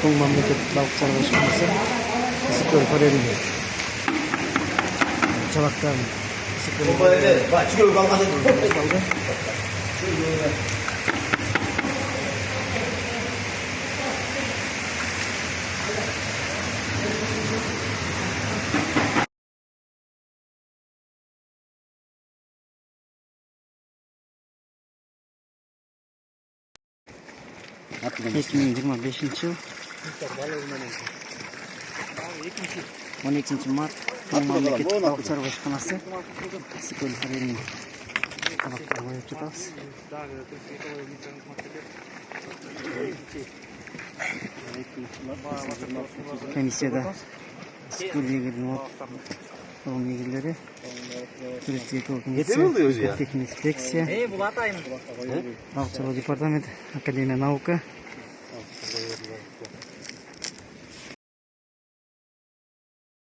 Тоң мамлекеттик балық чарба ишканасы Ысыккөл Форелинде. Чабактан Ekim 25 yıl 12 Mart Тоң мамлекеттик балық чарба ишканасы Ысыккөл Форелинде. Табактар коюп жатабыз. Комиссияда Ысыккөл егердин Тоң егерлери, туристтик комиссия, техник инспекция, балық чарба департамент, Академия наука,